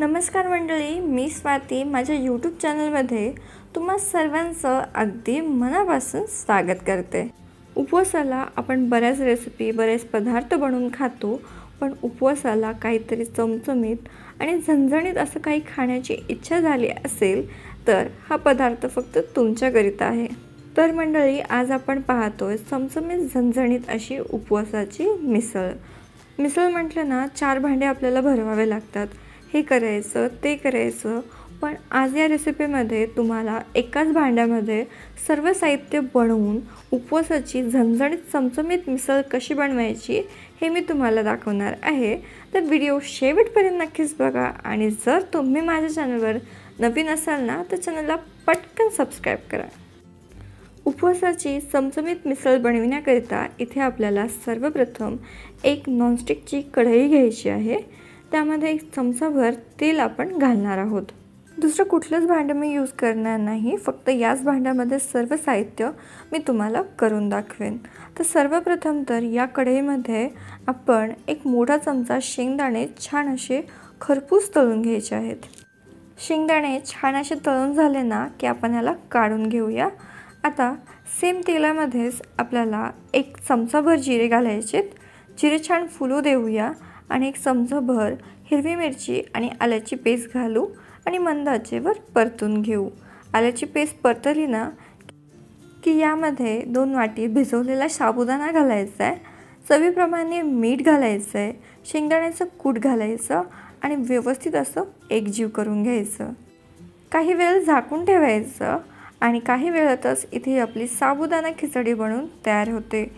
नमस्कार मंडळी, मी स्वाती माझ्या यूट्यूब चॅनलमध्ये तुम्हा सर्वांचं अगदी मनापासून स्वागत करते। उपवासाला आपण बऱ्याच रेसिपी बरेच पदार्थ बनवून खातो, पण उपवासाला काहीतरी चमचमीत आणि झणझणीत असं काही खाण्याची इच्छा झाली असेल तर हा पदार्थ फक्त तुमच्याकरिता आहे। तर मंडळी, आज आपण पाहतोय चमचमीत झणझणीत अशी उपवासाची मिसळ। मिसळ म्हटलं ना 4 भांडे आपल्याला भरवावे लागतात, हे करायचं ते करायचं, पण आज या रेसिपीमध्ये तुम्हाला एकाच भांड्यामध्ये सर्व साहित्य बनवून उपवासाची झणझणीत चमचमीत मिसळ कशी बनवायची हे मी तुम्हाला दाखवणार आहे। तर व्हिडिओ शेवटपर्यंत नक्कीच बघा आणि जर तुम्ही माझ्या चॅनलवर नवीन असाल ना तर चॅनलला पटकन सबस्क्राइब करा। उपवासाची चमचमीत मिसळ बनविण्याकरिता इथे आपल्याला सर्वप्रथम एक नॉनस्टिकची कढई घ्यायची आहे। त्यामध्ये 1 चमचाभर तेल आपण घालणार आहोत। दुसरं कुठलंच भांडं मी यूज करणार नाही, फक्त याच भांड्यामध्ये सर्व साहित्य मी तुम्हाला करून दाखवेन। तर सर्वप्रथम तर या कढईमध्ये आपण एक मोठा चमचा शेंगदाणे छान असे खरपूस तळून घ्यायचे आहेत। शेंगदाणे छान असे तळून झाले ना की आपण याला काढून घेऊया। आता सेम तेलामध्येच आपल्याला 1 चमचाभर जिरे घालायचे। जिरे छान फुलू देऊया आणि 1 चमचाभर हिरवी मिरची आणि आल्याची पेस्ट घालू आणि मंद आचेवर परतून घेऊ। आल्याची पेस्ट परतली ना की यामध्ये 2 वाटी भिजवलेला साबुदाणा घालायचा आहे, चवीप्रमाणे मीठ घालायचं आहे, शेंगदाण्याचं कूट घालायचं आणि व्यवस्थित असं एकजीव करून घ्यायचं। काही वेळ झाकून ठेवायचं आणि काही वेळातच इथे आपली साबुदाणा खिचडी बनवून तयार होते।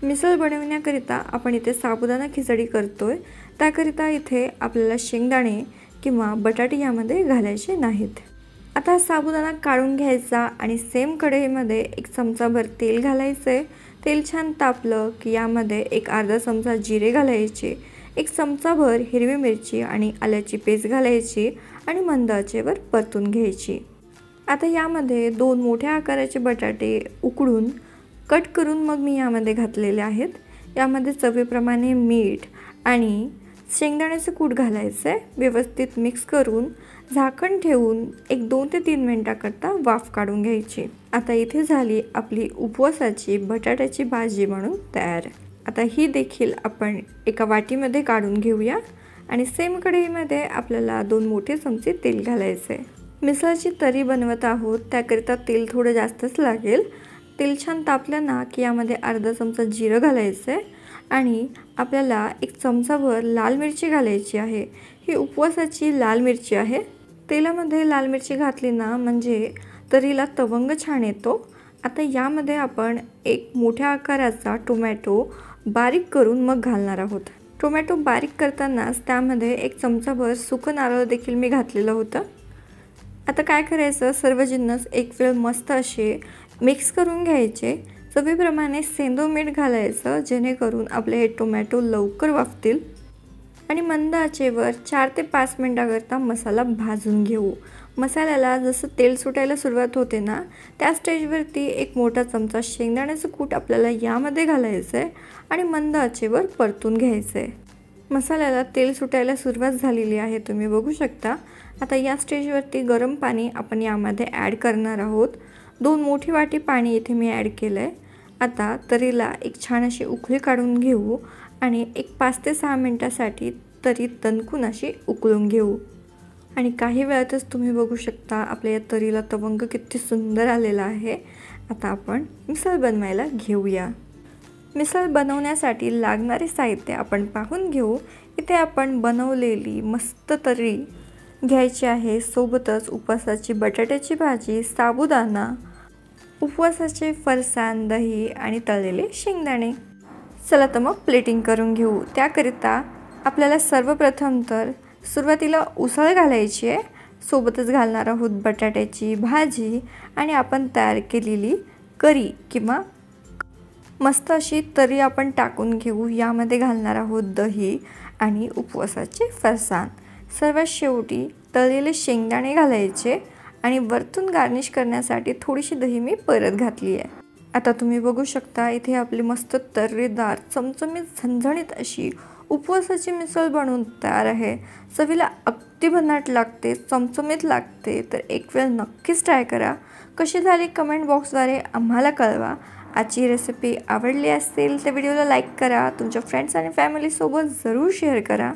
मिसळ बनवण्याकरिता आपण इथे साबुदाणा खिचडी करतोय, त्याकरिता इथे आपल्याला शेंगदाणे किंवा बटाटे यामध्ये घालायचे नाहीत। आता साबुदाणा काढून घ्यायचा आणि सेम कढईमध्ये 1 चमचाभर तेल घालायचे। तेल छान तापलं की यामध्ये 1 अर्धा चमचा जिरे घालायचे, 1 चमचाभर हिरवी मिरची आणि आल्याची पेस्ट घालायची आणि मंद आचेवर परतून घ्यायची। आता यामध्ये 2 मोठ्या आकाराचे बटाटे उकडून कट करून मग मी यामध्ये घातलेले आहेत। यामध्ये चवीप्रमाणे मीठ आणि शेंगदाण्याचं कूट घालायचं आहे। व्यवस्थित मिक्स करून झाकण ठेवून 2 ते 3 मिनिटाकरता वाफ काढून घ्यायची। आता इथे झाली आपली उपवासाची बटाट्याची भाजी बनून तयार। आता ही देखील आपण एका वाटीमध्ये काढून घेऊया आणि सेम कढईमध्ये आपल्याला 2 मोठे चमचे तेल घालायचे। मिसळची तरी बनवत आहोत, त्याकरिता तेल थोडं जास्तच लागेल। तेल छान तापलं ना की यामध्ये अर्धा चमचा जिरं घालायचं आहे आणि आपल्याला 1 चमचाभर लाल मिरची घालायची आहे। ही उपवासाची लाल मिरची आहे। तेलामध्ये लाल मिरची घातली ना म्हणजे तरीला तवंग छान येतो। आता यामध्ये आपण 1 मोठ्या आकाराचा टोमॅटो बारीक करून मग घालणार आहोत। टोमॅटो बारीक करतानाच त्यामध्ये 1 चमचाभर सुकं नारळ देखील मी घातलेलं होतं। आता काय करायचं, सर्व जिन्नस एक वेळ मस्त असे मिक्स करून घ्यायचे। चवीप्रमाणे सेंधव मीठ घालायचं, जेणेकरून आपले हे टोमॅटो लवकर वाफतील आणि मंद आचेवर 4 ते 5 मिनिटाकरता मसाला भाजून घेऊ। मसाल्याला जसं तेल सुटायला सुरुवात होते ना त्या स्टेजवरती 1 मोठा चमचा शेंगदाण्याचं कूट आपल्याला यामध्ये घालायचं आहे आणि मंद आचेवर परतून घ्यायचं आहे। मसाल्याला तेल सुटायला सुरुवात झालेली आहे, तुम्ही बघू शकता। आता या स्टेजवरती गरम पाणी आपण यामध्ये ॲड करणार आहोत। 2 मोठी वाटी पाणी इथे मी ॲड केलं आहे। आता तरीला एक छान अशी उकळी काढून घेऊ आणि 5 ते 6 मिनिटासाठी तरी तणकून अशी उकळून घेऊ आणि काही वेळातच तुम्ही बघू शकता आपल्या या तरीला तवंग किती सुंदर आलेला आहे। आता आपण मिसळ बनवायला घेऊया। मिसळ बनवण्यासाठी लागणारे साहित्य आपण पाहून घेऊ। इथे आपण बनवलेली मस्त तरी घ्यायची आहे, सोबतच उपवासाची बटाट्याची भाजी, साबुदाणा, उपवासाचे फरसाण, दही आणि तळलेले शेंगदाणे। चला तर मग प्लेटिंग करून घेऊ। त्याकरिता आपल्याला सर्वप्रथम तर सुरुवातीला उसळ घालायची आहे, सोबतच घालणार आहोत बटाट्याची भाजी आणि आपण तयार केलेली करी किंवा मस्त अशी तरी आपण टाकून घेऊ। यामध्ये घालणार आहोत दही आणि उपवासाचे फरसाण। सर्वात शेवटी तळलेले शेंगदाणे घालायचे आणि वरतून गार्निश करण्यासाठी थोडीशी दही मी परत घातली आहे। आता तुम्ही बघू शकता इथे आपली मस्त तर्रेदार चमचमीत झणझणीत अशी उपवासाची मिसळ बनवून तयार आहे। चवीला अगदी अगदी भन्नाट लागते, चमचमीत लागते. तर एक वेळ नक्कीच ट्राय करा. कशी झाली कमेंट बॉक्सद्वारे आम्हाला कळवा. आजची रेसिपी आवडली असेल तर व्हिडिओला लाईक करा. तुमच्या फ्रेंड्स आणि फॅमिलीसोबत जरूर शेअर करा.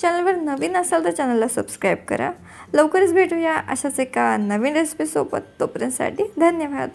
चॅनलवर नवीन असाल तर चॅनलला सबस्क्राईब करा. लवकरच भेटूया अशाच एका नवीन रेसिपीसोबत. तोपर्यंतसाठी धन्यवाद.